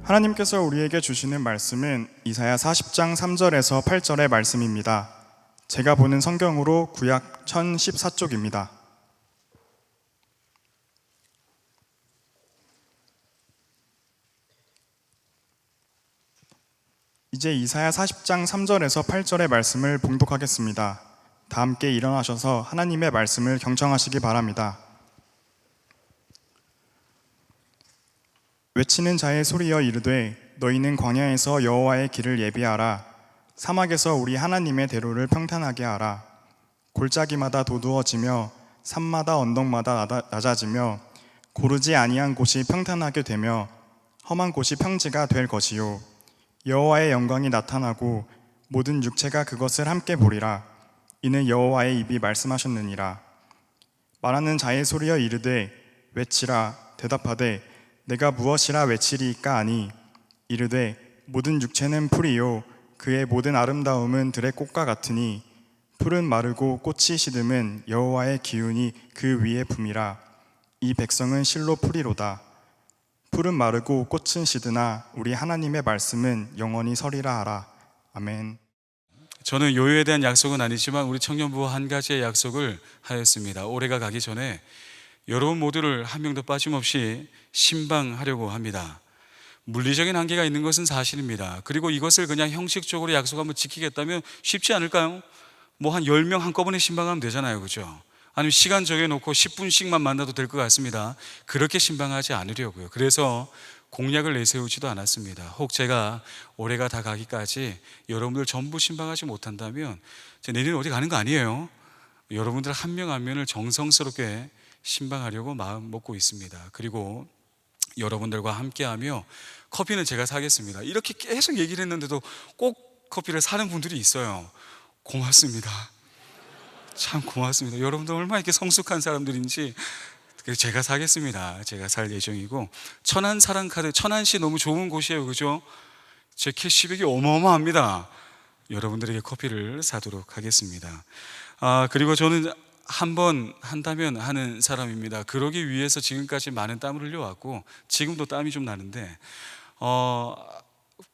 하나님께서 우리에게 주시는 말씀은 이사야 40장 3절에서 8절의 말씀입니다. 제가 보는 성경으로 구약 1014쪽입니다. 이제 이사야 40장 3절에서 8절의 말씀을 봉독하겠습니다. 다 함께 일어나셔서 하나님의 말씀을 경청하시기 바랍니다. 외치는 자의 소리여 이르되 너희는 광야에서 여호와의 길을 예비하라. 사막에서 우리 하나님의 대로를 평탄하게 하라. 골짜기마다 도두어지며 산마다 언덕마다 낮아지며 고르지 아니한 곳이 평탄하게 되며 험한 곳이 평지가 될 것이요 여호와의 영광이 나타나고 모든 육체가 그것을 함께 보리라. 이는 여호와의 입이 말씀하셨느니라. 말하는 자의 소리여 이르되 외치라. 대답하되 내가 무엇이라 외치리이까 하니 이르되 모든 육체는 풀이요 그의 모든 아름다움은 들의 꽃과 같으니 풀은 마르고 꽃이 시듬은 여호와의 기운이 그 위에 붐이라. 이 백성은 실로 풀이로다. 풀은 마르고 꽃은 시드나 우리 하나님의 말씀은 영원히 서리라 하라. 아멘. 저는 요요에 대한 약속은 아니지만 우리 청년부와 한 가지의 약속을 하였습니다. 올해가 가기 전에 여러분 모두를 한 명도 빠짐없이 신방하려고 합니다. 물리적인 한계가 있는 것은 사실입니다. 그리고 이것을 그냥 형식적으로 약속하면 지키겠다면 쉽지 않을까요? 뭐 한 10명 한꺼번에 신방하면 되잖아요, 그죠? 아니면 시간 정해놓고 10분씩만 만나도 될 것 같습니다. 그렇게 신방하지 않으려고요. 그래서 공약을 내세우지도 않았습니다. 혹 제가 올해가 다 가기까지 여러분들 전부 신방하지 못한다면 내년에 어디 가는 거 아니에요. 여러분들 한 명 한 명을 정성스럽게 신방하려고 마음 먹고 있습니다. 그리고 여러분들과 함께하며 커피는 제가 사겠습니다. 이렇게 계속 얘기를 했는데도 꼭 커피를 사는 분들이 있어요. 고맙습니다. 참 고맙습니다. 여러분들 얼마나 이렇게 성숙한 사람들인지. 제가 사겠습니다. 제가 살 예정이고, 천안 사랑카드, 천안시 너무 좋은 곳이에요, 그죠? 제 캐시백이 어마어마합니다. 여러분들에게 커피를 사도록 하겠습니다. 그리고 저는 한 번 한다면 하는 사람입니다. 그러기 위해서 지금까지 많은 땀을 흘려왔고 지금도 땀이 좀 나는데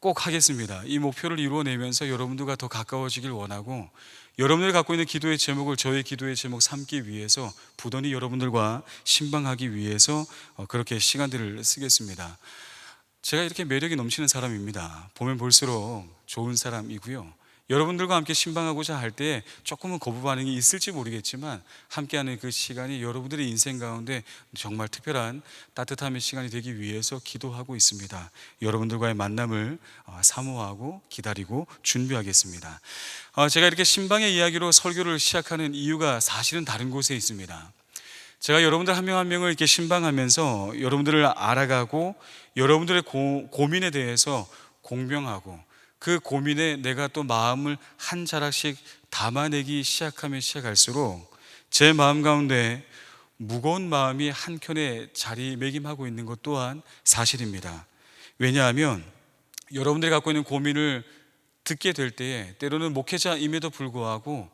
꼭 하겠습니다. 이 목표를 이루어내면서 여러분들과 더 가까워지길 원하고, 여러분들이 갖고 있는 기도의 제목을 저의 기도의 제목 삼기 위해서 부단히 여러분들과 신방하기 위해서 그렇게 시간들을 쓰겠습니다. 제가 이렇게 매력이 넘치는 사람입니다. 보면 볼수록 좋은 사람이고요. 여러분들과 함께 신방하고자 할 때 조금은 거부 반응이 있을지 모르겠지만 함께하는 그 시간이 여러분들의 인생 가운데 정말 특별한 따뜻함의 시간이 되기 위해서 기도하고 있습니다. 여러분들과의 만남을 사모하고 기다리고 준비하겠습니다. 제가 이렇게 신방의 이야기로 설교를 시작하는 이유가 사실은 다른 곳에 있습니다. 제가 여러분들 한 명 한 명을 이렇게 신방하면서 여러분들을 알아가고 여러분들의 고민에 대해서 공명하고 그 고민에 내가 또 마음을 한 자락씩 담아내기 시작하면 시작할수록 제 마음 가운데 무거운 마음이 한켠에 자리매김하고 있는 것 또한 사실입니다. 왜냐하면 여러분들이 갖고 있는 고민을 듣게 될 때에 때로는 목회자임에도 불구하고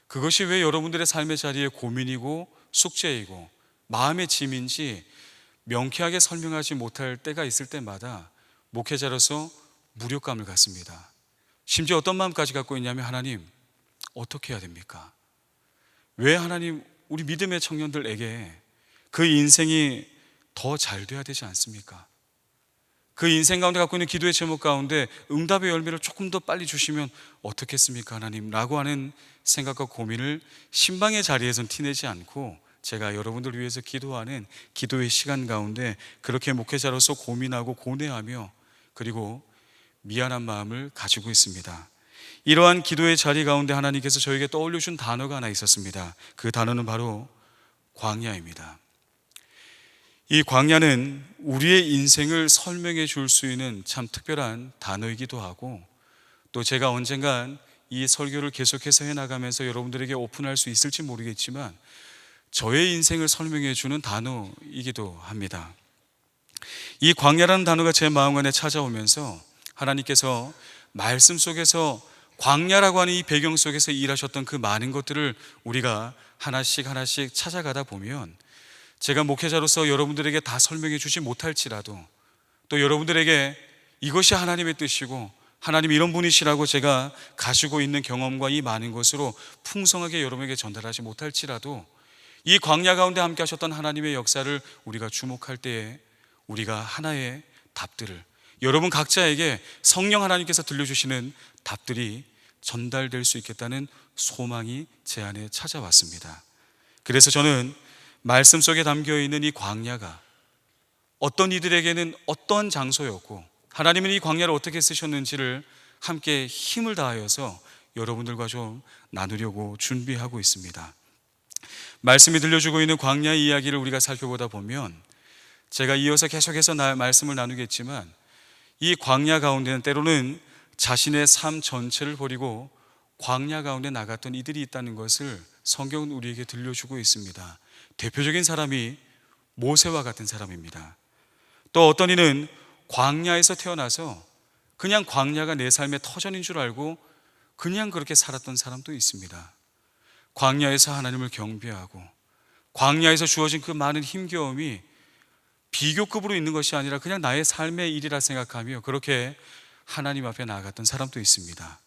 그것이 왜 여러분들의 삶의 자리에 고민이고 숙제이고 마음의 짐인지 명쾌하게 설명하지 못할 때가 있을 때마다 목회자로서 무력감을 갖습니다. 심지어 어떤 마음까지 갖고 있냐면, 하나님 어떻게 해야 됩니까? 왜 하나님 우리 믿음의 청년들에게 그 인생이 더 잘 돼야 되지 않습니까? 그 인생 가운데 갖고 있는 기도의 제목 가운데 응답의 열매를 조금 더 빨리 주시면 어떻겠습니까 하나님? 라고 하는 생각과 고민을 신방의 자리에선 티내지 않고 제가 여러분들을 위해서 기도하는 기도의 시간 가운데 그렇게 목회자로서 고민하고 고뇌하며 그리고 미안한 마음을 가지고 있습니다. 이러한 기도의 자리 가운데 하나님께서 저에게 떠올려 준 단어가 하나 있었습니다. 그 단어는 바로 광야입니다. 이 광야는 우리의 인생을 설명해 줄 수 있는 참 특별한 단어이기도 하고, 또 제가 언젠간 이 설교를 계속해서 해나가면서 여러분들에게 오픈할 수 있을지 모르겠지만 저의 인생을 설명해 주는 단어이기도 합니다. 이 광야라는 단어가 제 마음 안에 찾아오면서 하나님께서 말씀 속에서 광야라고 하는 이 배경 속에서 일하셨던 그 많은 것들을 우리가 하나씩 하나씩 찾아가다 보면 제가 목회자로서 여러분들에게 다 설명해 주지 못할지라도 또 여러분들에게 이것이 하나님의 뜻이고 하나님이 이런 분이시라고 제가 가지고 있는 경험과 이 많은 것으로 풍성하게 여러분에게 전달하지 못할지라도 이 광야 가운데 함께 하셨던 하나님의 역사를 우리가 주목할 때에 우리가 하나의 답들을, 여러분 각자에게 성령 하나님께서 들려주시는 답들이 전달될 수 있겠다는 소망이 제 안에 찾아왔습니다. 그래서 저는 말씀 속에 담겨있는 이 광야가 어떤 이들에게는 어떤 장소였고 하나님은 이 광야를 어떻게 쓰셨는지를 함께 힘을 다하여서 여러분들과 좀 나누려고 준비하고 있습니다. 말씀이 들려주고 있는 광야 이야기를 우리가 살펴보다 보면 제가 이어서 계속해서 말씀을 나누겠지만 이 광야 가운데는 때로는 자신의 삶 전체를 버리고 광야 가운데 나갔던 이들이 있다는 것을 성경은 우리에게 들려주고 있습니다. 대표적인 사람이 모세와 같은 사람입니다. 또 어떤 이는 광야에서 태어나서 그냥 광야가 내 삶의 터전인 줄 알고 그냥 그렇게 살았던 사람도 있습니다. 광야에서 하나님을 경배하고 광야에서 주어진 그 많은 힘겨움이 비교급으로 있는 것이 아니라 그냥 나의 삶의 일이라 생각하며 그렇게 하나님 앞에 나아갔던 사람도 있습니다.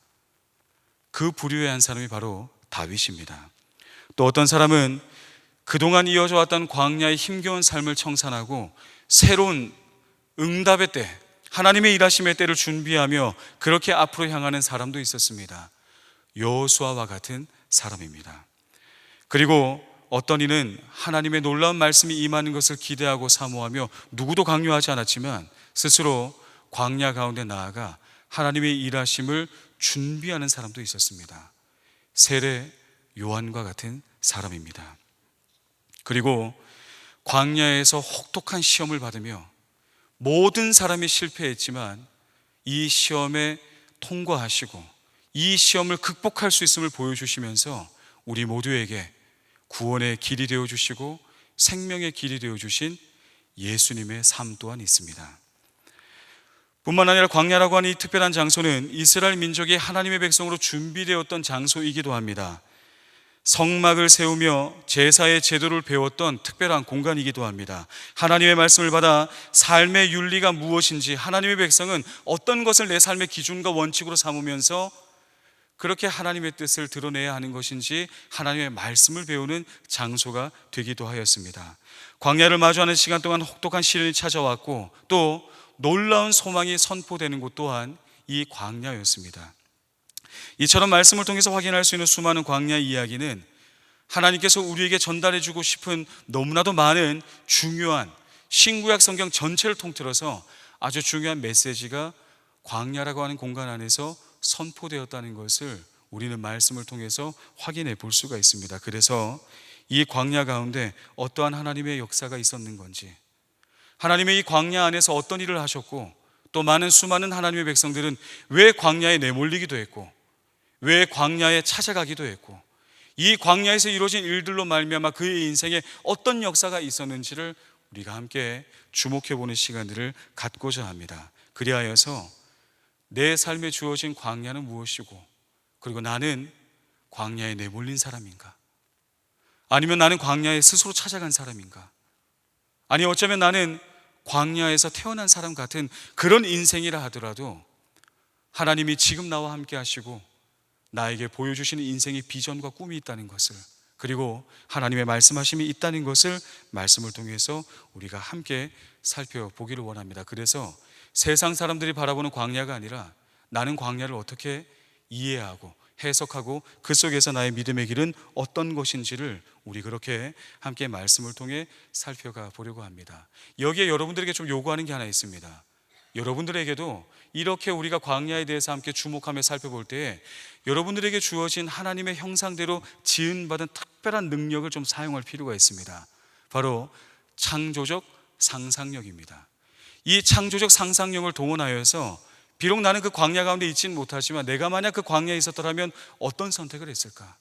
그 부류의 한 사람이 바로 다윗입니다. 또 어떤 사람은 그동안 이어져 왔던 광야의 힘겨운 삶을 청산하고 새로운 응답의 때, 하나님의 일하심의 때를 준비하며 그렇게 앞으로 향하는 사람도 있었습니다. 여호수아와 같은 사람입니다. 그리고 어떤 이는 하나님의 놀라운 말씀이 임하는 것을 기대하고 사모하며 누구도 강요하지 않았지만 스스로 광야 가운데 나아가 하나님의 일하심을 준비하는 사람도 있었습니다. 세례 요한과 같은 사람입니다. 그리고 광야에서 혹독한 시험을 받으며 모든 사람이 실패했지만 이 시험에 통과하시고 이 시험을 극복할 수 있음을 보여주시면서 우리 모두에게 구원의 길이 되어주시고 생명의 길이 되어주신 예수님의 삶 또한 있습니다. 뿐만 아니라 광야라고 하는 이 특별한 장소는 이스라엘 민족이 하나님의 백성으로 준비되었던 장소이기도 합니다. 성막을 세우며 제사의 제도를 배웠던 특별한 공간이기도 합니다. 하나님의 말씀을 받아 삶의 윤리가 무엇인지, 하나님의 백성은 어떤 것을 내 삶의 기준과 원칙으로 삼으면서 그렇게 하나님의 뜻을 드러내야 하는 것인지 하나님의 말씀을 배우는 장소가 되기도 하였습니다. 광야를 마주하는 시간 동안 혹독한 시련이 찾아왔고 또 놀라운 소망이 선포되는 곳 또한 이 광야였습니다. 이처럼 말씀을 통해서 확인할 수 있는 수많은 광야 이야기는 하나님께서 우리에게 전달해 주고 싶은 너무나도 많은 중요한 신구약 성경 전체를 통틀어서 아주 중요한 메시지가 광야라고 하는 공간 안에서 선포되었다는 것을 우리는 말씀을 통해서 확인해 볼 수가 있습니다. 그래서 이 광야 가운데 어떠한 하나님의 역사가 있었는 건지, 하나님의 이 광야 안에서 어떤 일을 하셨고 또 많은 수많은 하나님의 백성들은 왜 광야에 내몰리기도 했고 왜 광야에 찾아가기도 했고 이 광야에서 이루어진 일들로 말미암아 그의 인생에 어떤 역사가 있었는지를 우리가 함께 주목해 보는 시간들을 갖고자 합니다. 그리하여서 내 삶에 주어진 광야는 무엇이고 그리고 나는 광야에 내몰린 사람인가? 아니면 나는 광야에 스스로 찾아간 사람인가? 아니 어쩌면 나는 광야에서 태어난 사람 같은 그런 인생이라 하더라도 하나님이 지금 나와 함께 하시고 나에게 보여주시는 인생의 비전과 꿈이 있다는 것을, 그리고 하나님의 말씀하심이 있다는 것을 말씀을 통해서 우리가 함께 살펴보기를 원합니다. 그래서 세상 사람들이 바라보는 광야가 아니라 나는 광야를 어떻게 이해하고 해석하고 그 속에서 나의 믿음의 길은 어떤 것인지를 우리 그렇게 함께 말씀을 통해 살펴가 보려고 합니다. 여기에 여러분들에게 좀 요구하는 게 하나 있습니다. 여러분들에게도 이렇게 우리가 광야에 대해서 함께 주목하며 살펴볼 때에 여러분들에게 주어진 하나님의 형상대로 지은받은 특별한 능력을 좀 사용할 필요가 있습니다. 바로 창조적 상상력입니다. 이 창조적 상상력을 동원하여서 비록 나는 그 광야 가운데 있지는 못하지만 내가 만약 그 광야에 있었더라면 어떤 선택을 했을까?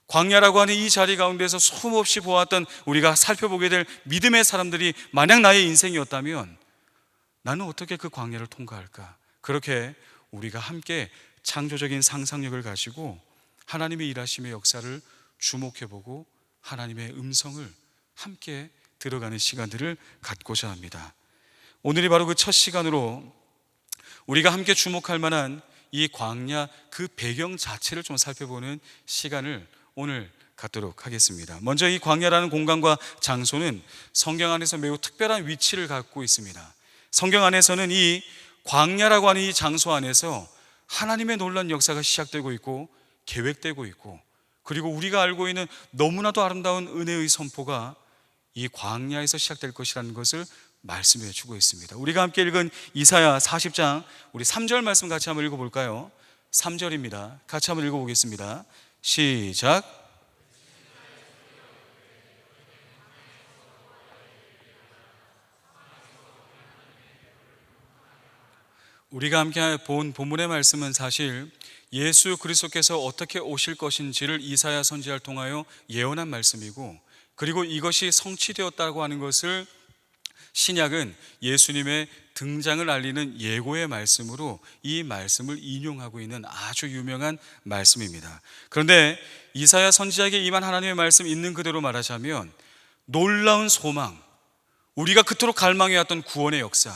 광야라고 하는 이 자리 가운데서 숨없이 보았던 우리가 살펴보게 될 믿음의 사람들이 만약 나의 인생이었다면 나는 어떻게 그 광야를 통과할까? 그렇게 우리가 함께 창조적인 상상력을 가지고 하나님의 일하심의 역사를 주목해보고 하나님의 음성을 함께 들어가는 시간들을 갖고자 합니다. 오늘이 바로 그 첫 시간으로 우리가 함께 주목할 만한 이 광야 그 배경 자체를 좀 살펴보는 시간을 오늘 갖도록 하겠습니다. 먼저 이 광야라는 공간과 장소는 성경 안에서 매우 특별한 위치를 갖고 있습니다. 성경 안에서는 이 광야라고 하는 이 장소 안에서 하나님의 놀라운 역사가 시작되고 있고 계획되고 있고, 그리고 우리가 알고 있는 너무나도 아름다운 은혜의 선포가 이 광야에서 시작될 것이라는 것을 말씀해 주고 있습니다. 우리가 함께 읽은 이사야 40장 우리 3절 말씀 같이 한번 읽어볼까요? 3절입니다. 같이 한번 읽어보겠습니다. 시작. 우리가 함께 본 본문의 말씀은 사실 예수 그리스도께서 어떻게 오실 것인지를 이사야 선지자를 통하여 예언한 말씀이고, 그리고 이것이 성취되었다고 하는 것을 신약은 예수님의 등장을 알리는 예고의 말씀으로 이 말씀을 인용하고 있는 아주 유명한 말씀입니다. 그런데 이사야 선지자에게 임한 하나님의 말씀 있는 그대로 말하자면 놀라운 소망, 우리가 그토록 갈망해왔던 구원의 역사,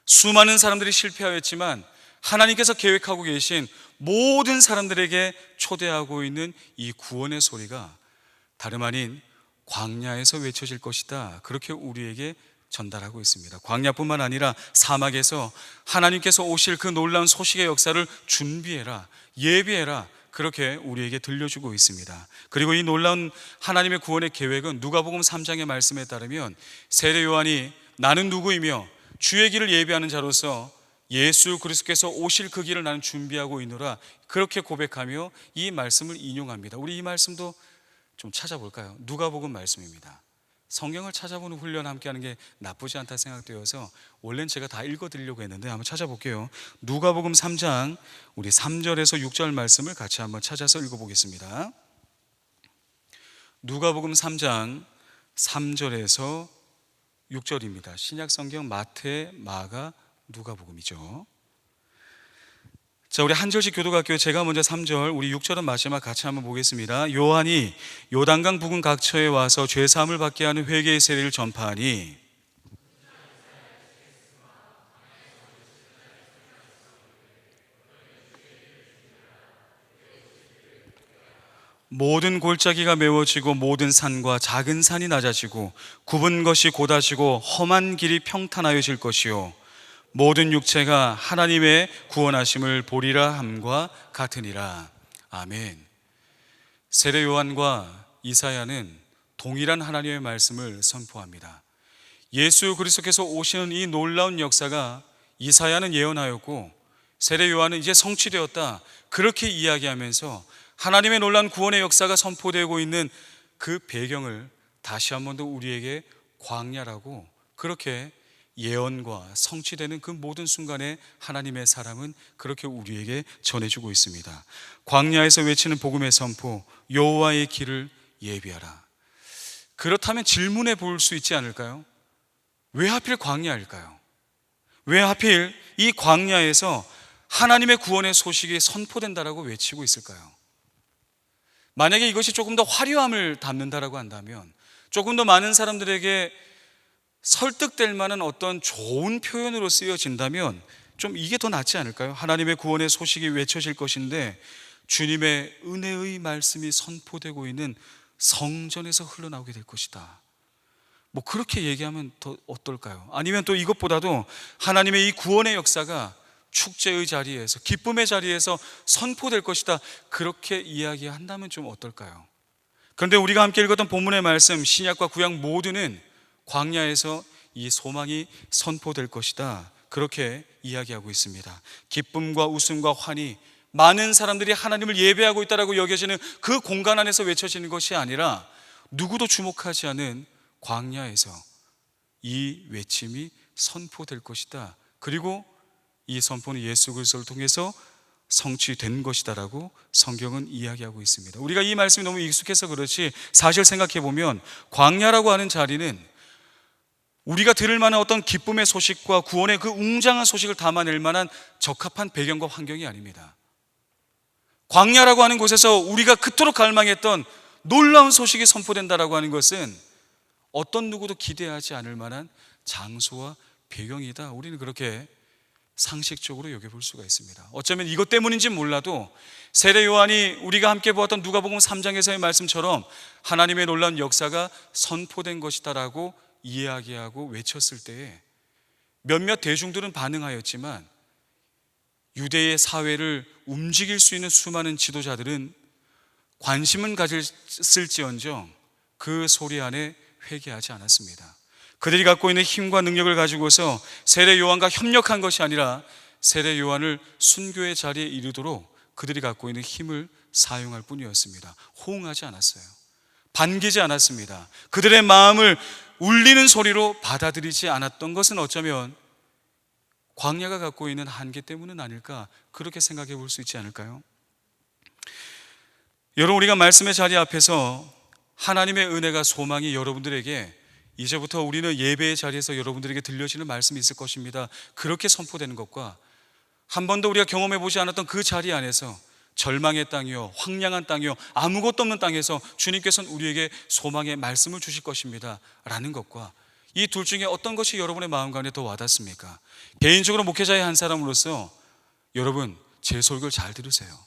수많은 사람들이 실패하였지만 하나님께서 계획하고 계신 모든 사람들에게 초대하고 있는 이 구원의 소리가 다름 아닌 광야에서 외쳐질 것이다, 그렇게 우리에게 전달하고 있습니다. 광야뿐만 아니라 사막에서 하나님께서 오실 그 놀라운 소식의 역사를 준비해라, 예비해라, 그렇게 우리에게 들려주고 있습니다. 그리고 이 놀라운 하나님의 구원의 계획은 누가복음 3장의 말씀에 따르면 세례 요한이 나는 누구이며 주의 길을 예비하는 자로서 예수 그리스도께서 오실 그 길을 나는 준비하고 있노라, 그렇게 고백하며 이 말씀을 인용합니다. 우리 이 말씀도 좀 찾아볼까요? 누가복음 말씀입니다. 성경을 찾아보는 훈련 함께 하는 게 나쁘지 않다 생각되어서 원래는 제가 다 읽어드리려고 했는데 한번 찾아볼게요. 누가복음 3장 우리 3절에서 6절 말씀을 같이 한번 찾아서 읽어보겠습니다. 누가복음 3장 3절에서 6절입니다. 신약성경 마태, 마가, 누가복음이죠. 자, 우리 한 절씩 교도할게요. 제가 먼저 3절, 우리 6절은 마지막 같이 한번 보겠습니다. 요한이 요단강 부근 각처에 와서 죄사함을 받게 하는 회개의 세례를 전파하니 모든 골짜기가 메워지고 모든 산과 작은 산이 낮아지고 굽은 것이 곧아지고 험한 길이 평탄하여질 것이요 모든 육체가 하나님의 구원하심을 보리라 함과 같으니라. 아멘. 세례 요한과 이사야는 동일한 하나님의 말씀을 선포합니다. 예수 그리스도께서 오시는 이 놀라운 역사가 이사야는 예언하였고 세례 요한은 이제 성취되었다, 그렇게 이야기하면서 하나님의 놀라운 구원의 역사가 선포되고 있는 그 배경을 다시 한 번 더 우리에게 광야라고, 그렇게 예언과 성취되는 그 모든 순간에 하나님의 사랑은 그렇게 우리에게 전해주고 있습니다. 광야에서 외치는 복음의 선포, 여호와의 길을 예비하라. 그렇다면 질문해 볼 수 있지 않을까요? 왜 하필 광야일까요? 왜 하필 이 광야에서 하나님의 구원의 소식이 선포된다라고 외치고 있을까요? 만약에 이것이 조금 더 화려함을 담는다라고 한다면, 조금 더 많은 사람들에게 설득될 만한 어떤 좋은 표현으로 쓰여진다면 좀 이게 더 낫지 않을까요? 하나님의 구원의 소식이 외쳐질 것인데 주님의 은혜의 말씀이 선포되고 있는 성전에서 흘러나오게 될 것이다, 뭐 그렇게 얘기하면 더 어떨까요? 아니면 또 이것보다도 하나님의 이 구원의 역사가 축제의 자리에서, 기쁨의 자리에서 선포될 것이다, 그렇게 이야기한다면 좀 어떨까요? 그런데 우리가 함께 읽었던 본문의 말씀, 신약과 구약 모두는 광야에서 이 소망이 선포될 것이다, 그렇게 이야기하고 있습니다. 기쁨과 웃음과 환희, 많은 사람들이 하나님을 예배하고 있다고 여겨지는 그 공간 안에서 외쳐지는 것이 아니라 누구도 주목하지 않은 광야에서 이 외침이 선포될 것이다, 그리고 이 선포는 예수 그리스도를 통해서 성취된 것이다라고 성경은 이야기하고 있습니다. 우리가 이 말씀이 너무 익숙해서 그렇지 사실 생각해 보면 광야라고 하는 자리는 우리가 들을 만한 어떤 기쁨의 소식과 구원의 그 웅장한 소식을 담아낼 만한 적합한 배경과 환경이 아닙니다. 광야라고 하는 곳에서 우리가 그토록 갈망했던 놀라운 소식이 선포된다라고 하는 것은 어떤 누구도 기대하지 않을 만한 장소와 배경이다, 우리는 그렇게 상식적으로 여겨볼 수가 있습니다. 어쩌면 이것 때문인지 몰라도 세례 요한이 우리가 함께 보았던 누가복음 3장에서의 말씀처럼 하나님의 놀라운 역사가 선포된 것이다라고 이야기하고 외쳤을 때에 몇몇 대중들은 반응하였지만 유대의 사회를 움직일 수 있는 수많은 지도자들은 관심은 가졌을지언정 그 소리 안에 회개하지 않았습니다. 그들이 갖고 있는 힘과 능력을 가지고서 세례 요한과 협력한 것이 아니라 세례 요한을 순교의 자리에 이르도록 그들이 갖고 있는 힘을 사용할 뿐이었습니다. 호응하지 않았어요. 반기지 않았습니다. 그들의 마음을 울리는 소리로 받아들이지 않았던 것은 어쩌면 광야가 갖고 있는 한계 때문은 아닐까, 그렇게 생각해 볼 수 있지 않을까요? 여러분, 우리가 말씀의 자리 앞에서 하나님의 은혜가 소망이 여러분들에게 이제부터 우리는 예배의 자리에서 여러분들에게 들려지는 말씀이 있을 것입니다, 그렇게 선포되는 것과 한 번도 우리가 경험해 보지 않았던 그 자리 안에서 절망의 땅이요, 황량한 땅이요, 아무것도 없는 땅에서 주님께서는 우리에게 소망의 말씀을 주실 것입니다 라는 것과 이 둘 중에 어떤 것이 여러분의 마음 가운데 더 와닿습니까? 개인적으로 목회자의 한 사람으로서 여러분, 제 설교를 잘 들으세요.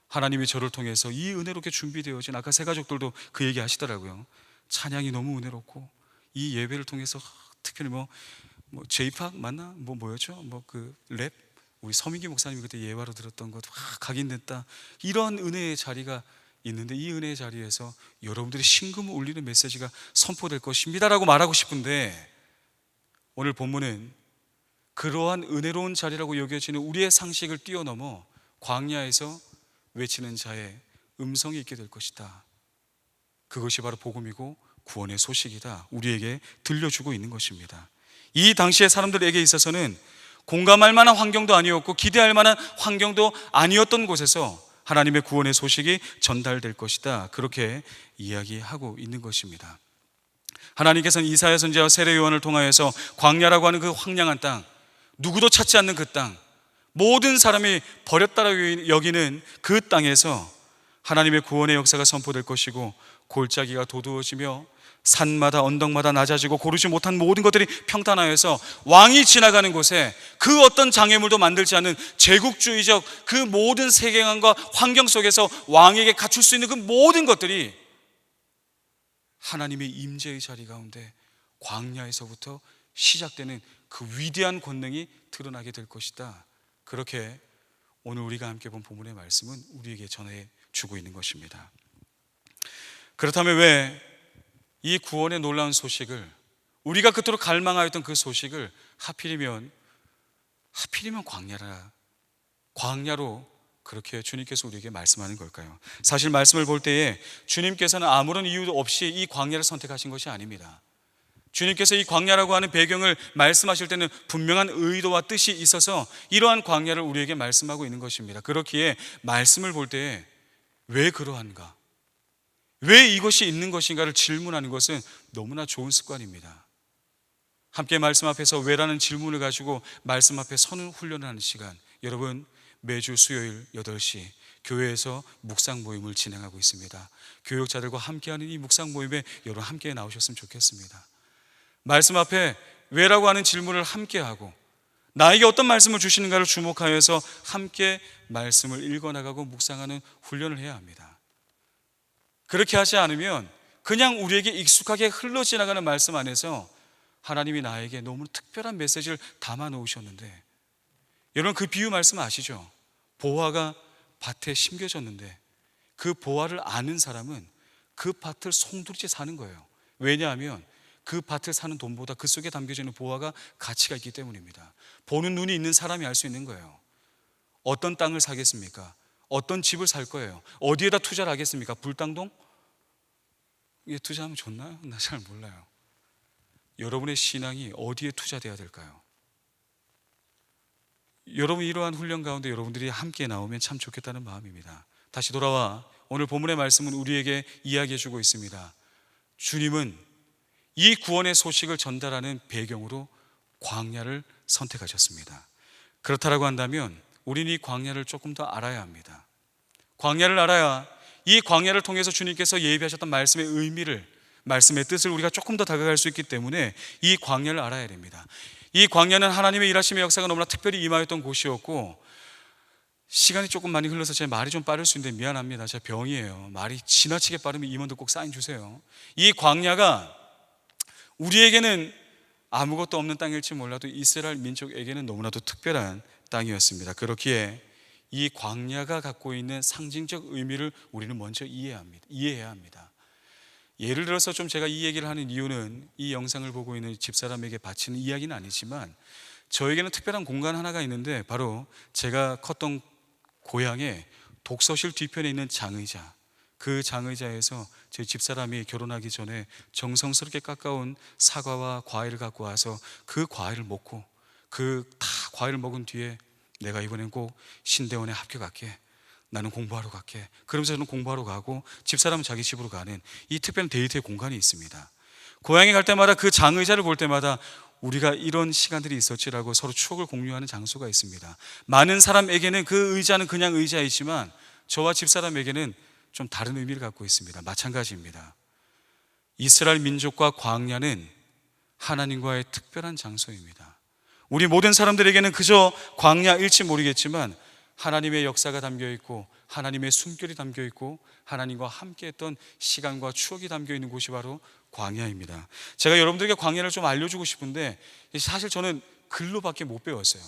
하나님이 저를 통해서 이 은혜롭게 준비되어진, 아까 새 가족들도 그 얘기 하시더라고요. 찬양이 너무 은혜롭고 이 예배를 통해서 특별히 뭐 J-팝 맞나? 뭐였죠? 그 랩? 우리 서민기 목사님이 그때 예화로 들었던 것, 각인됐다. 이런 은혜의 자리가 있는데 이 은혜의 자리에서 여러분들이 심금을 울리는 메시지가 선포될 것입니다라고 말하고 싶은데, 오늘 본문은 그러한 은혜로운 자리라고 여겨지는 우리의 상식을 뛰어넘어 광야에서 외치는 자의 음성이 있게 될 것이다. 그것이 바로 복음이고 구원의 소식이다, 우리에게 들려주고 있는 것입니다. 이 당시의 사람들에게 있어서는 공감할 만한 환경도 아니었고 기대할 만한 환경도 아니었던 곳에서 하나님의 구원의 소식이 전달될 것이다, 그렇게 이야기하고 있는 것입니다. 하나님께서는 이사야 선지자와 세례 요한을 통하여서 광야라고 하는 그 황량한 땅, 누구도 찾지 않는 그 땅, 모든 사람이 버렸다라고 여기는 그 땅에서 하나님의 구원의 역사가 선포될 것이고 골짜기가 도두어지며 산마다 언덕마다 낮아지고 고르지 못한 모든 것들이 평탄하여서 왕이 지나가는 곳에 그 어떤 장애물도 만들지 않는 제국주의적 그 모든 세계관과 환경 속에서 왕에게 갖출 수 있는 그 모든 것들이 하나님의 임재의 자리 가운데 광야에서부터 시작되는 그 위대한 권능이 드러나게 될 것이다, 그렇게 오늘 우리가 함께 본 본문의 말씀은 우리에게 전해주고 있는 것입니다. 그렇다면 왜 이 구원의 놀라운 소식을, 우리가 그토록 갈망하였던 그 소식을 하필이면 광야로 그렇게 주님께서 우리에게 말씀하는 걸까요? 사실 말씀을 볼 때에 주님께서는 아무런 이유도 없이 이 광야를 선택하신 것이 아닙니다. 주님께서 이 광야라고 하는 배경을 말씀하실 때는 분명한 의도와 뜻이 있어서 이러한 광야를 우리에게 말씀하고 있는 것입니다. 그렇기에 말씀을 볼 때에 왜 그러한가, 왜 이것이 있는 것인가를 질문하는 것은 너무나 좋은 습관입니다. 함께 말씀 앞에서 왜라는 질문을 가지고 말씀 앞에 서는 훈련을 하는 시간, 여러분 매주 수요일 8시 교회에서 묵상 모임을 진행하고 있습니다. 교육자들과 함께하는 이 묵상 모임에 여러분 함께 나오셨으면 좋겠습니다. 말씀 앞에 왜라고 하는 질문을 함께하고 나에게 어떤 말씀을 주시는가를 주목하여서 함께 말씀을 읽어나가고 묵상하는 훈련을 해야 합니다. 그렇게 하지 않으면 그냥 우리에게 익숙하게 흘러지나가는 말씀 안에서 하나님이 나에게 너무 특별한 메시지를 담아 놓으셨는데, 여러분 그 비유 말씀 아시죠? 보화가 밭에 심겨졌는데 그 보화를 아는 사람은 그 밭을 송두리째 사는 거예요. 왜냐하면 그 밭을 사는 돈보다 그 속에 담겨져 있는 보화가 가치가 있기 때문입니다. 보는 눈이 있는 사람이 알 수 있는 거예요. 어떤 땅을 사겠습니까? 어떤 집을 살 거예요? 어디에다 투자를 하겠습니까? 불당동? 이게 투자하면 좋나요? 나 잘 몰라요. 여러분의 신앙이 어디에 투자돼야 될까요? 여러분 이러한 훈련 가운데 여러분들이 함께 나오면 참 좋겠다는 마음입니다. 다시 돌아와 오늘 본문의 말씀은 우리에게 이야기해 주고 있습니다. 주님은 이 구원의 소식을 전달하는 배경으로 광야를 선택하셨습니다. 그렇다라고 한다면 우리는 이 광야를 조금 더 알아야 합니다. 광야를 알아야 이 광야를 통해서 주님께서 예비하셨던 말씀의 의미를, 말씀의 뜻을 우리가 조금 더 다가갈 수 있기 때문에 이 광야를 알아야 됩니다. 이 광야는 하나님의 일하심의 역사가 너무나 특별히 임하였던 곳이었고, 시간이 조금 많이 흘러서 제 말이 좀 빠를 수 있는데 미안합니다. 제 병이에요. 말이 지나치게 빠르면 임원들 꼭 사인 주세요. 이 광야가 우리에게는 아무것도 없는 땅일지 몰라도 이스라엘 민족에게는 너무나도 특별한 땅이었습니다. 그렇기에 이 광야가 갖고 있는 상징적 의미를 우리는 먼저 이해해야 합니다. 예를 들어서 좀 제가 이 얘기를 하는 이유는 이 영상을 보고 있는 집사람에게 바치는 이야기는 아니지만, 저에게는 특별한 공간 하나가 있는데 바로 제가 컸던 고향의 독서실 뒤편에 있는 장의자, 그 장의자에서 제 집사람이 결혼하기 전에 정성스럽게 깎아온 사과와 과일을 갖고 와서 그 과일을 먹고, 그 다 과일을 먹은 뒤에 내가 이번엔 꼭 신대원에 합격할게, 나는 공부하러 갈게, 그러면서 저는 공부하러 가고 집사람은 자기 집으로 가는 이 특별한 데이트의 공간이 있습니다. 고향에 갈 때마다 그 장의자를 볼 때마다 우리가 이런 시간들이 있었지라고 서로 추억을 공유하는 장소가 있습니다. 많은 사람에게는 그 의자는 그냥 의자이지만 저와 집사람에게는 좀 다른 의미를 갖고 있습니다. 마찬가지입니다. 이스라엘 민족과 광야는 하나님과의 특별한 장소입니다. 우리 모든 사람들에게는 그저 광야일지 모르겠지만 하나님의 역사가 담겨 있고 하나님의 숨결이 담겨 있고 하나님과 함께했던 시간과 추억이 담겨 있는 곳이 바로 광야입니다. 제가 여러분들에게 광야를 좀 알려주고 싶은데 사실 저는 글로밖에 못 배웠어요.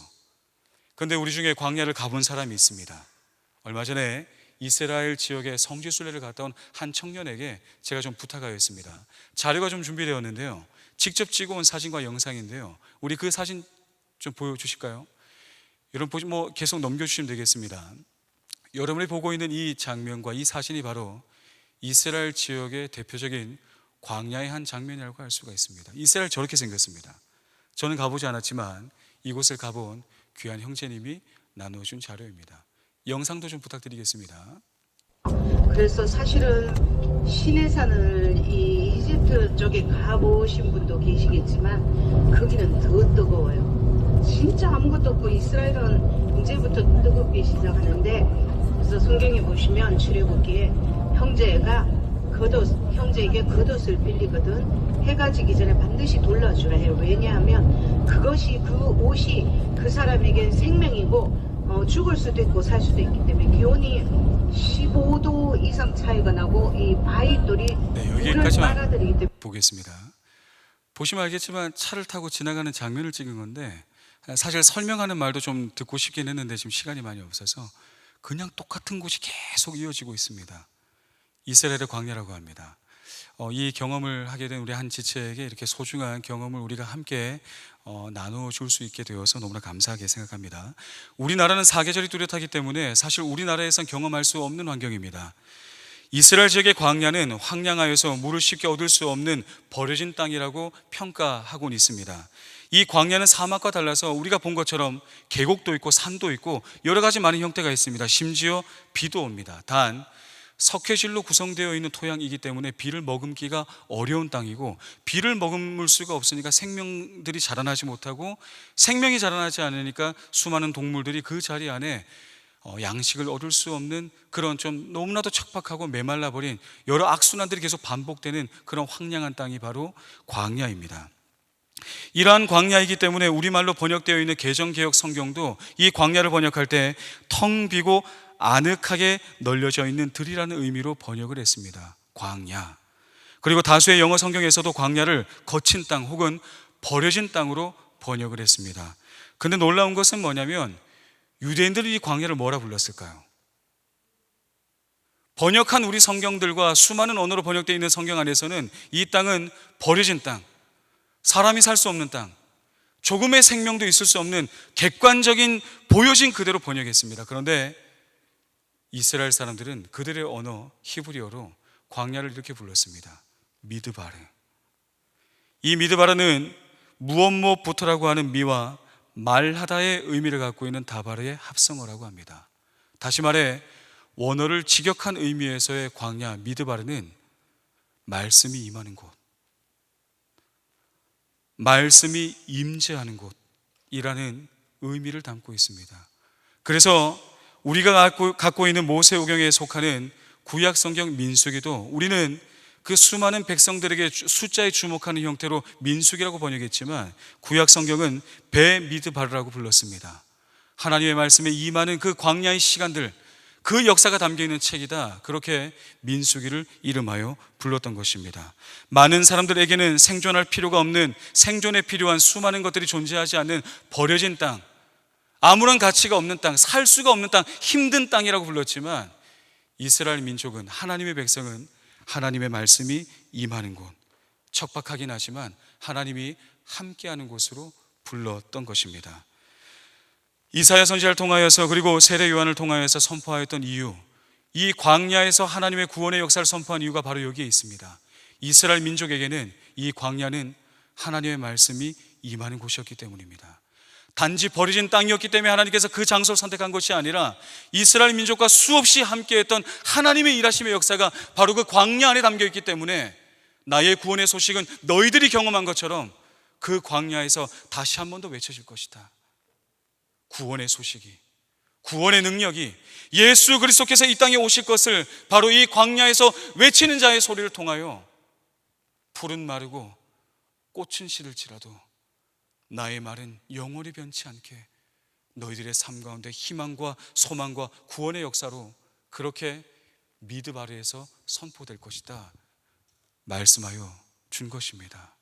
그런데 우리 중에 광야를 가본 사람이 있습니다. 얼마 전에 이스라엘 지역의 성지 순례를 갔다 온 한 청년에게 제가 좀 부탁하였습니다. 자료가 좀 준비되었는데요, 직접 찍어온 사진과 영상인데요, 우리 그 사진 좀 보여주실까요? 여러분 계속 넘겨주시면 되겠습니다. 여러분이 보고 있는 이 장면과 이 사진이 바로 이스라엘 지역의 대표적인 광야의 한 장면이라고 할 수가 있습니다. 이스라엘 저렇게 생겼습니다. 저는 가보지 않았지만 이곳을 가본 귀한 형제님이 나누어준 자료입니다. 영상도 좀 부탁드리겠습니다. 그래서 사실은 시내산을 이 이집트 쪽에 가보신 분도 계시겠지만 거기는 더 뜨거워요. 진짜 아무것도 없고 이스라엘은 이제부터 뜨겁게 시작하는데, 그래서 성경에 보시면 출애굽기에 형제에게 겉옷을 빌리거든 해가 지기 전에 반드시 돌려주라 해요. 왜냐하면 그것이, 그 옷이 그 사람에게 생명이고 죽을 수도 있고 살 수도 있기 때문에 기온이 15도 이상 차이가 나고 이 바위돌이 물을 빨아들이기 때문에. 보겠습니다. 보시면 알겠지만 차를 타고 지나가는 장면을 찍은 건데, 사실 설명하는 말도 좀 듣고 싶긴 했는데 지금 시간이 많이 없어서 그냥 똑같은 곳이 계속 이어지고 있습니다. 이스라엘의 광야라고 합니다. 이 경험을 하게 된 우리 한 지체에게 이렇게 소중한 경험을 우리가 함께 나눠줄 수 있게 되어서 너무나 감사하게 생각합니다. 우리나라는 사계절이 뚜렷하기 때문에 사실 우리나라에선 경험할 수 없는 환경입니다. 이스라엘 지역의 광야는 황량하여서 물을 쉽게 얻을 수 없는 버려진 땅이라고 평가하곤 있습니다. 이 광야는 사막과 달라서 우리가 본 것처럼 계곡도 있고 산도 있고 여러 가지 많은 형태가 있습니다. 심지어 비도 옵니다. 단 석회질로 구성되어 있는 토양이기 때문에 비를 머금기가 어려운 땅이고, 비를 머금을 수가 없으니까 생명들이 자라나지 못하고, 생명이 자라나지 않으니까 수많은 동물들이 그 자리 안에 양식을 얻을 수 없는 그런 좀 너무나도 척박하고 메말라버린 여러 악순환들이 계속 반복되는 그런 황량한 땅이 바로 광야입니다. 이러한 광야이기 때문에 우리말로 번역되어 있는 개정개혁 성경도 이 광야를 번역할 때 텅 비고 아늑하게 널려져 있는 들이라는 의미로 번역을 했습니다. 광야. 그리고 다수의 영어 성경에서도 광야를 거친 땅 혹은 버려진 땅으로 번역을 했습니다. 근데 놀라운 것은 뭐냐면 유대인들이 이 광야를 뭐라 불렀을까요? 번역한 우리 성경들과 수많은 언어로 번역되어 있는 성경 안에서는 이 땅은 버려진 땅, 사람이 살 수 없는 땅, 조금의 생명도 있을 수 없는 객관적인 보여진 그대로 번역했습니다. 그런데 이스라엘 사람들은 그들의 언어 히브리어로 광야를 이렇게 불렀습니다. 미드바르. 이 미드바르는 무엇무엇부터라고 하는 미와 말하다의 의미를 갖고 있는 다바르의 합성어라고 합니다. 다시 말해 원어를 직역한 의미에서의 광야 미드바르는 말씀이 임하는 곳, 말씀이 임재하는 곳이라는 의미를 담고 있습니다. 그래서 우리가 갖고 있는 모세오경에 속하는 구약 성경 민수기도 우리는 그 수많은 백성들에게 숫자에 주목하는 형태로 민수기라고 번역했지만 구약 성경은 베미드바르라고 불렀습니다. 하나님의 말씀에 임하는 그 광야의 시간들, 그 역사가 담겨있는 책이다, 그렇게 민수기를 이름하여 불렀던 것입니다. 많은 사람들에게는 생존할 필요가 없는, 생존에 필요한 수많은 것들이 존재하지 않는 버려진 땅, 아무런 가치가 없는 땅, 살 수가 없는 땅, 힘든 땅이라고 불렀지만 이스라엘 민족은, 하나님의 백성은 하나님의 말씀이 임하는 곳, 척박하긴 하지만 하나님이 함께하는 곳으로 불렀던 것입니다. 이사야 선지자를 통하여서 그리고 세례 요한을 통하여서 선포하였던 이유, 이 광야에서 하나님의 구원의 역사를 선포한 이유가 바로 여기에 있습니다. 이스라엘 민족에게는 이 광야는 하나님의 말씀이 임하는 곳이었기 때문입니다. 단지 버려진 땅이었기 때문에 하나님께서 그 장소를 선택한 것이 아니라 이스라엘 민족과 수없이 함께했던 하나님의 일하심의 역사가 바로 그 광야 안에 담겨있기 때문에 나의 구원의 소식은 너희들이 경험한 것처럼 그 광야에서 다시 한 번 더 외쳐질 것이다. 구원의 소식이, 구원의 능력이 예수 그리스도께서 이 땅에 오실 것을 바로 이 광야에서 외치는 자의 소리를 통하여 풀은 마르고 꽃은 시들지라도 나의 말은 영원히 변치 않게 너희들의 삶 가운데 희망과 소망과 구원의 역사로 그렇게 미드바르에서 선포될 것이다 말씀하여 준 것입니다.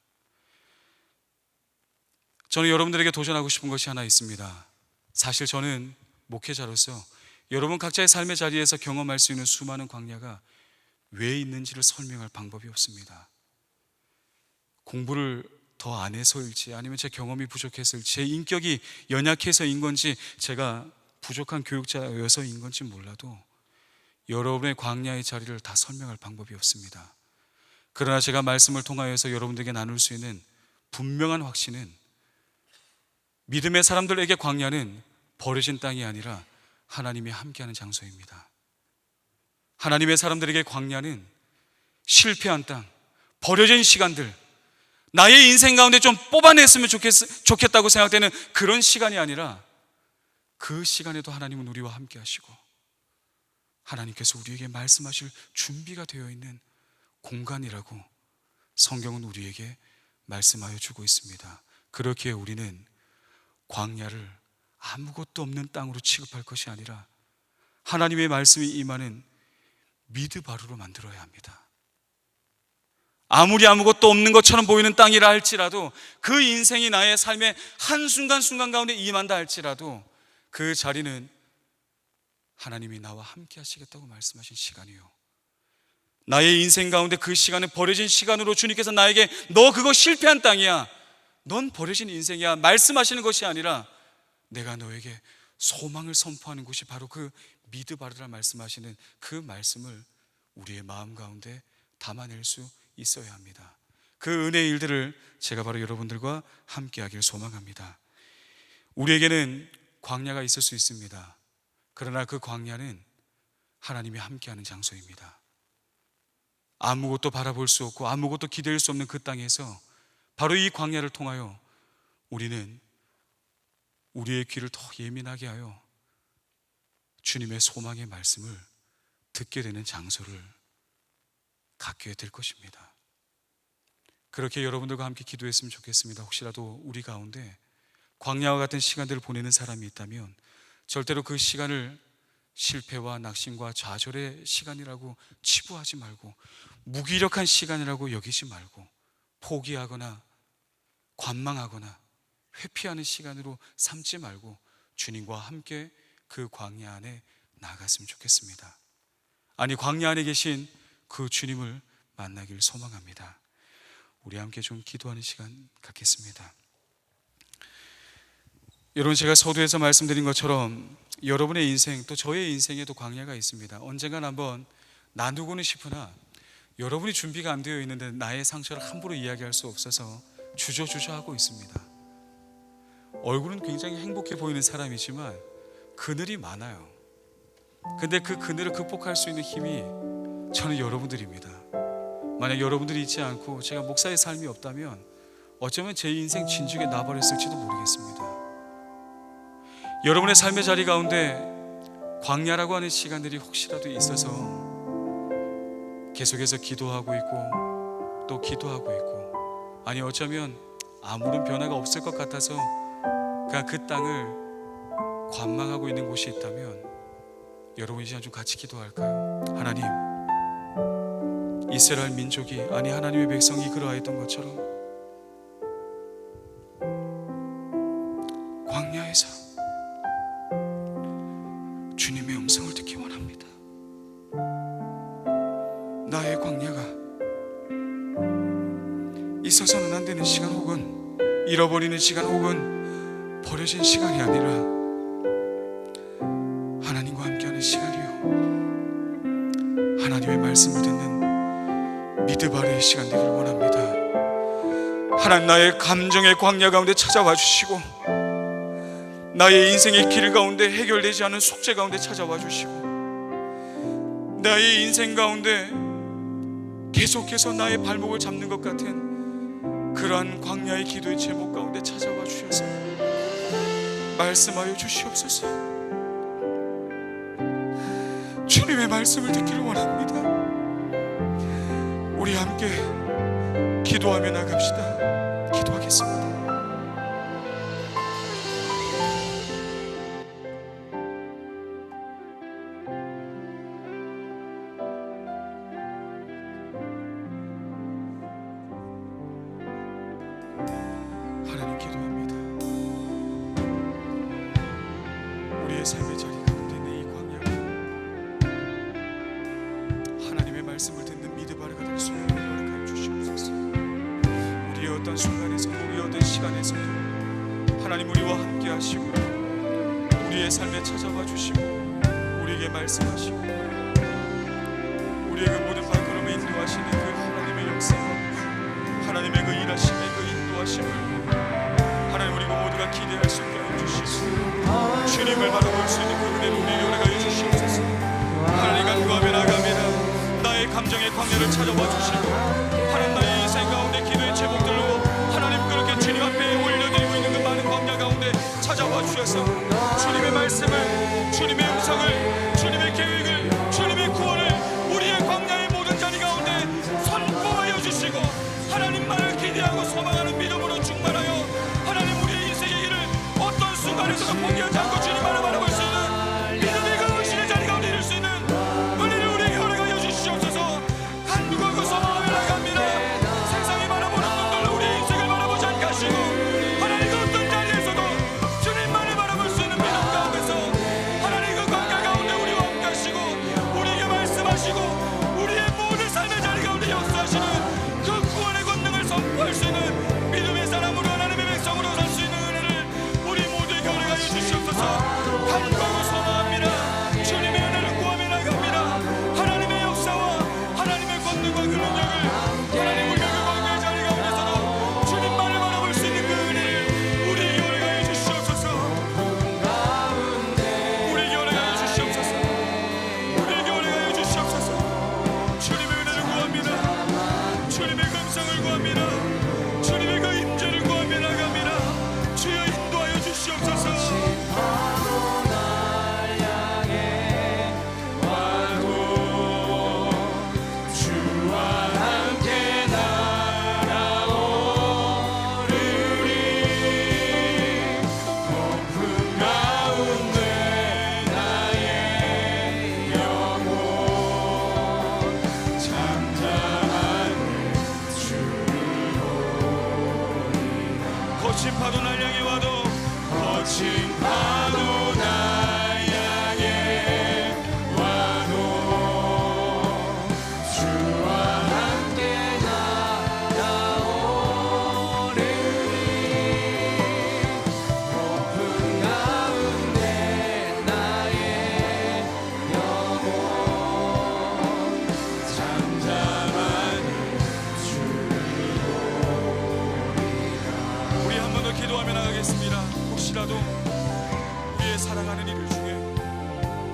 저는 여러분들에게 도전하고 싶은 것이 하나 있습니다. 사실 저는 목회자로서 여러분 각자의 삶의 자리에서 경험할 수 있는 수많은 광야가 왜 있는지를 설명할 방법이 없습니다. 공부를 더 안 해서일지, 아니면 제 경험이 부족해서일지, 제 인격이 연약해서인 건지, 제가 부족한 교육자여서인 건지 몰라도 여러분의 광야의 자리를 다 설명할 방법이 없습니다. 그러나 제가 말씀을 통하여서 여러분들에게 나눌 수 있는 분명한 확신은, 믿음의 사람들에게 광야는 버려진 땅이 아니라 하나님이 함께하는 장소입니다. 하나님의 사람들에게 광야는 실패한 땅, 버려진 시간들, 나의 인생 가운데 좀 뽑아냈으면 좋겠다고 생각되는 그런 시간이 아니라 그 시간에도 하나님은 우리와 함께 하시고 하나님께서 우리에게 말씀하실 준비가 되어 있는 공간이라고 성경은 우리에게 말씀하여 주고 있습니다. 그렇기에 우리는 광야를 아무것도 없는 땅으로 취급할 것이 아니라 하나님의 말씀이 임하는 미드바르로 만들어야 합니다. 아무리 아무것도 없는 것처럼 보이는 땅이라 할지라도, 그 인생이 나의 삶의 한순간순간 가운데 임한다 할지라도 그 자리는 하나님이 나와 함께 하시겠다고 말씀하신 시간이요, 나의 인생 가운데 그 시간은 버려진 시간으로 주님께서 나에게 너 그거 실패한 땅이야, 넌 버려진 인생이야 말씀하시는 것이 아니라 내가 너에게 소망을 선포하는 곳이 바로 그 미드바르라 말씀하시는 그 말씀을 우리의 마음 가운데 담아낼 수 있어야 합니다. 그 은혜의 일들을 제가 바로 여러분들과 함께 하길 소망합니다. 우리에게는 광야가 있을 수 있습니다. 그러나 그 광야는 하나님이 함께하는 장소입니다. 아무것도 바라볼 수 없고 아무것도 기댈 수 없는 그 땅에서 바로 이 광야를 통하여 우리는 우리의 귀를 더 예민하게 하여 주님의 소망의 말씀을 듣게 되는 장소를 갖게 될 것입니다. 그렇게 여러분들과 함께 기도했으면 좋겠습니다. 혹시라도 우리 가운데 광야와 같은 시간들을 보내는 사람이 있다면 절대로 그 시간을 실패와 낙심과 좌절의 시간이라고 치부하지 말고, 무기력한 시간이라고 여기지 말고, 포기하거나 관망하거나 회피하는 시간으로 삼지 말고 주님과 함께 그 광야 안에 나아갔으면 좋겠습니다. 아니, 광야 안에 계신 그 주님을 만나길 소망합니다. 우리 함께 좀 기도하는 시간 갖겠습니다. 여러분, 제가 서두에서 말씀드린 것처럼 여러분의 인생, 또 저의 인생에도 광야가 있습니다. 언젠간 한번 나누고는 싶으나 여러분이 준비가 안 되어 있는데 나의 상처를 함부로 이야기할 수 없어서 주저하고 있습니다. 얼굴은 굉장히 행복해 보이는 사람이지만 그늘이 많아요. 근데 그 그늘을 극복할 수 있는 힘이 저는 여러분들입니다. 만약 여러분들이 있지 않고 제가 목사의 삶이 없다면 어쩌면 제 인생 진즉에 나버렸을지도 모르겠습니다. 여러분의 삶의 자리 가운데 광야라고 하는 시간들이 혹시라도 있어서 계속해서 기도하고 있고 또 기도하고 있고, 아니 어쩌면 아무런 변화가 없을 것 같아서 그냥 그 땅을 관망하고 있는 곳이 있다면 여러분 이 시간 좀 같이 기도할까요? 하나님, 이스라엘 민족이, 아니 하나님의 백성이 그러하였던 것처럼 광야에서 주님의 음성을 듣기 원합니다. 나의 광야가 있어서는 안 되는 시간, 혹은 잃어버리는 시간, 혹은 버려진 시간이 아니라 하나님과 함께하는 시간이요, 하나님의 말씀을 듣는 미드바르의 시간 되길 원합니다. 하나님, 나의 감정의 광야 가운데 찾아와 주시고, 나의 인생의 길 가운데 해결되지 않은 숙제 가운데 찾아와 주시고, 나의 인생 가운데 계속해서 나의 발목을 잡는 것 같은 그러한 광야의 기도의 제목 가운데 찾아와 주셔서 말씀하여 주시옵소서. 주님의 말씀을 듣기를 원합니다. 우리 함께 기도하며 나갑시다. 기도하겠습니다. 하나님, 기도합니다. 우리의 삶의 자리 가운데 있는 이 광야가 하나님의 말씀을 듣는 미드바르가 될 수 있는 허락하여 주시옵소서. 우리의 어떤 순간에서도, 우리의 어떤 시간에서도 하나님 우리와 함께 하시고 우리의 삶에 찾아와 주시고 우리에게 말씀하시고 우리의 그 모든 발걸음을 인도하시는 그 하나님의 역사와 하나님의 그 일하심의 그 인도하심을 하나님, 우리 모두가 기대할 수 있게 해주시고 주님을 바라볼 수 있는 그 은혜를 우리에게 허락하여 주시옵소서. 하나님, 간구하며 나아가며 나의 감정의 광야를 찾아와 주시고 하나님, 나의 인생 가운데 기도의 제목들로 하나님 그렇게 주님 앞에 올려드리고 있는 그 많은 광야 가운데 찾아와 주셔서 주님의 말씀을, 주님의 음성을, 주님의 계획을, 주님의 구원을 우리의 광야의 모든 자리 가운데 선포하여 주시고 하나님만을 기대하고 소망하는 믿음으로 충만하여 하나님, 우리의 인생의 길을 어떤 순간에서도 포기하지 않고 주님만을 바라볼 수 있는 믿음의 그 의신의 자리 가운데 이룰 수 있는 은혜를 우리에게 허락하여 주시옵소서. 간구하고 소망하며 나갑니다. 세상이 바라보는 눈들로 우리의 인생을 바라보지 않게 하시고 하나님, 그 어떤 자리에서도 주님만을 바라볼 수 있는 믿음 가운데서 하나님, 그 광야 가운데 우리와 함께 하시고 우리에게 말씀하시고 우리의 모든 삶의 자리 가운데 역사하시는 그 구원의 권능을 선포할 수 있는 믿음의 사람으로 하나님의 백성으로 살 수 있는 은혜를 우리 모두에게 허락하여 주시옵소서. 간구하고 소망합니다. 주님의 은혜를 구하며 나갑니다. 하나님의 역사와 하나님의 권능과 그 능력을 하나님, 우리가 그 광야의 자리 가운데서도 주님만을 바라볼 수 있는 그 은혜를 우리에게 허락하여 주시옵소서. 우리에게 허락하여 주시옵소서. 우리에게 허락하여 주시옵소서. 주님의 은혜를 구합니다. 주님의 음성을 구합니다. 주님의 그 임재를 구하며 나갑니다. 주여, 인도하여 주시옵소서. 거친 파도 날 향해 와도, 거친 파도 날 향해 와도 주와 함께 나아오리니 높은 가운데 나의 영혼 잠잠하는 우리 한 번 더 기도하며 나가겠습니다. 혹시라도 우리의 살아가는 이들 중에,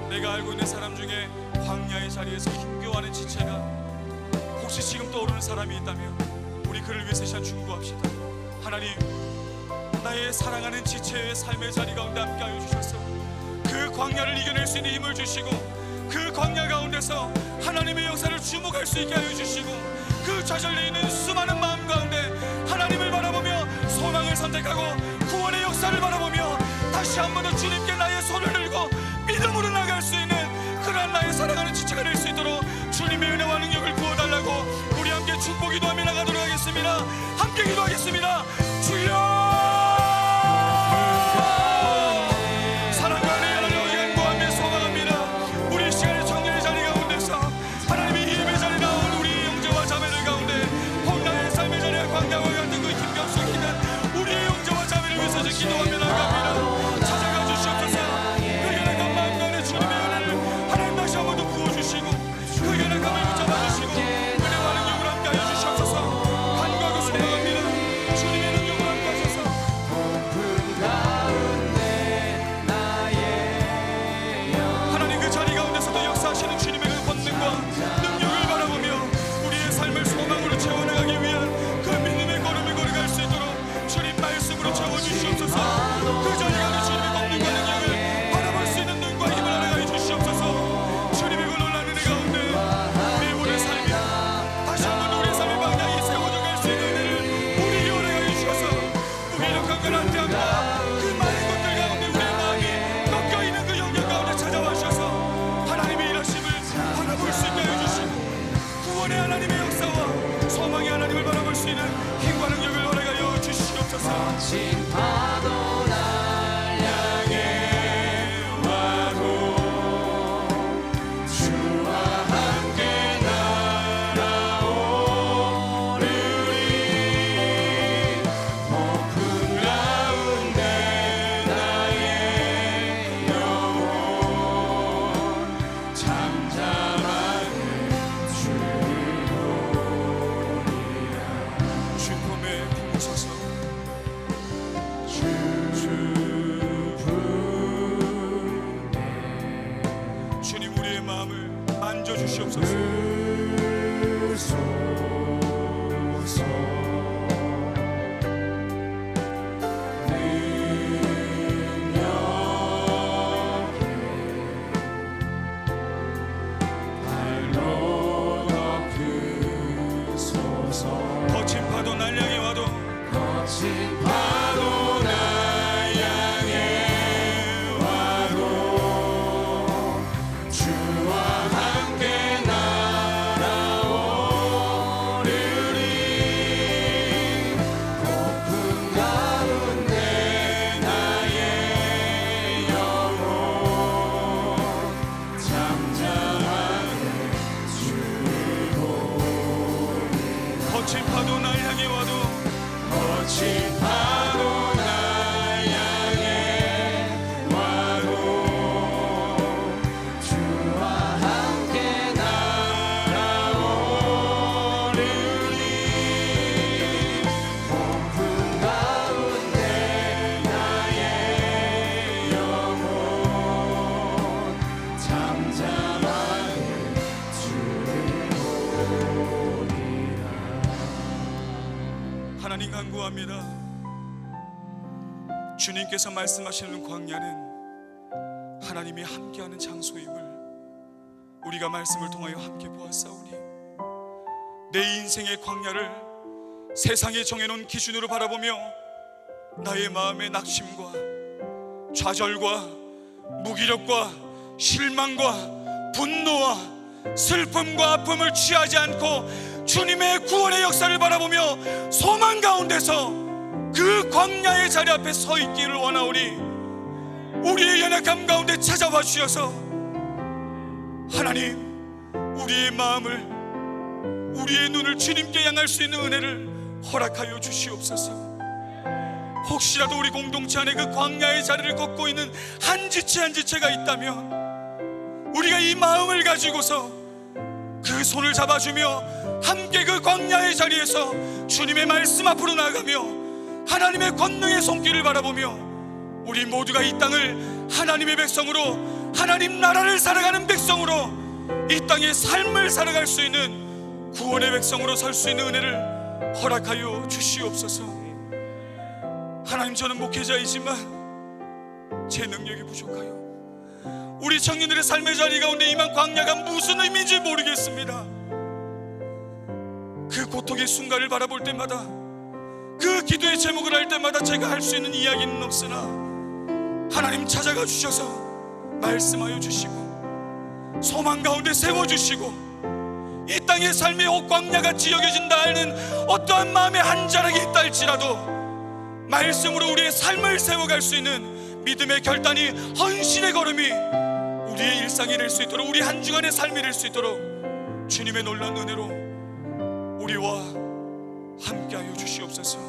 내가 알고 있는 사람 중에 광야의 자리에서 힘겨워하는 지체가 혹시 지금 떠오르는 사람이 있다면 우리 그를 위해서 시간 중보합시다. 하나님, 나의 사랑하는 지체의 삶의 자리 가운데 함께하여 주셔서 그 광야를 이겨낼 수 있는 힘을 주시고 그 광야 가운데서 하나님의 역사를 주목할 수 있게 하여 주시고, 그 좌절되어 있는 수많은 마음 가운데 하나님을 바라보며 소망을 선택하고 구원의 역사를 바라보며 다시 한 번 더 주님께 나의 손을 들고 믿음으로 나갈 수 있는 그러한 나의 살아가는 지체가 될 수 있도록 주님의 은혜와 능력을 부어달라고 우리 함께 축복 기도하며 나가도록 하겠습니다. 함께 기도하겠습니다. 주여, 기도하며 나갑니다. 찾아가 주시옵소서. 그 연약한 마음 가운데 주님의 은혜를 하나님 다시 한 번 더 부어주시고, 그 연약함을 붙잡아 주시고 은혜와 능력을 함께 하여 주시옵소서. 간구하고 소망합니다. 주님의 능력을 함께 하셔서 하나님 그 자리 가운데서도 역사하시는 주님의 그 권능과 능력을 바라보며 우리의 삶을 소망으로 채워나가기 위한 그 믿음의 걸음을 걸어갈 수 있도록 주님 말씀으로 채워주시옵소서. 그 자리 가운데 주님의 권능과 능력을 바라볼 수 있는 눈과 힘을 허락하여 주시옵소서. 주님의 그 놀라운 은혜 가운데 우리의 모든 삶이 다시 한번 우리의 삶의 방향이 세워져 갈 수 있는 은혜를 우리에게 허락하여 주셔서 무기력한 그 안태함과 그 많은 것들 가운데 우리의 마음이 꺾여있는 그 영역 가운데 찾아와 주셔서 하나님의 일하심을 바라볼 수 있게 하여 주시고, 구원의 하나님의 역사와 소망의 하나님을 바라볼 수 있는 힘과 능력을 허락하여 주시옵소서. 파도 날 향해 와도 주와 함께 날아오르리. 폭풍 가운데 나의 영혼 잠잠하는 주품에 품으소서. 주님 우리의 마음을 만져주시옵소서. 거친 파도 날 향해 와도 거친 파도 날 향해 와도 주와 함께 날아오르리. 폭풍 가운데 나의 영혼 잠잠하게 거친 파도 날 향해 와도 거친 파도 날 향해 와도 주와 함께 날아오르리. 폭풍 가운데 나의 영혼 잠잠하게 하나님 간구합니다. 주님께서 말씀하시는 광야는 하나님이 함께하는 장소임을 우리가 말씀을 통하여 함께 보았사오니, 내 인생의 광야를 세상에 정해놓은 기준으로 바라보며 나의 마음의 낙심과 좌절과 무기력과 실망과 분노와 슬픔과 아픔을 취하지 않고 주님의 구원의 역사를 바라보며 소망 가운데서 그 광야의 자리 앞에 서 있기를 원하오니, 우리의 연약함 가운데 찾아와 주셔서 하나님 우리의 마음을, 우리의 눈을 주님께 향할 수 있는 은혜를 허락하여 주시옵소서. 혹시라도 우리 공동체 안에 그 광야의 자리를 걷고 있는 한 지체 한 지체가 있다면 우리가 이 마음을 가지고서 그 손을 잡아주며 함께 그 광야의 자리에서 주님의 말씀 앞으로 나아가며 하나님의 권능의 손길을 바라보며 우리 모두가 이 땅을 하나님의 백성으로, 하나님 나라를 살아가는 백성으로, 이 땅의 삶을 살아갈 수 있는 구원의 백성으로 설 수 있는 은혜를 허락하여 주시옵소서. 하나님, 저는 목회자이지만 제 능력이 부족하여 우리 청년들의 삶의 자리 가운데 임한 광야가 무슨 의미인지 모르겠습니다. 그 고통의 순간을 바라볼 때마다, 그 기도의 제목을 할 때마다 제가 할 수 있는 이야기는 없으나 하나님 찾아가 주셔서 말씀하여 주시고 소망 가운데 세워주시고 이 땅의 삶의 광야같이 여겨진다 하는 어떠한 마음의 한자락이 있다 할지라도 말씀으로 우리의 삶을 세워갈 수 있는 믿음의 결단이, 헌신의 걸음이 우리의 일상이 될 수 있도록, 우리 한 주간의 삶이 될 수 있도록 주님의 놀라운 은혜로 우리와 함께하여 주시옵소서.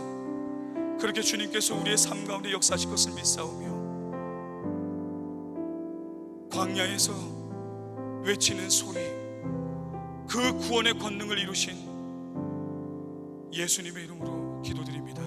그렇게 주님께서 우리의 삶 가운데 역사하실 것을 믿사오며 광야에서 외치는 소리, 그 구원의 권능을 이루신 예수님의 이름으로 기도드립니다.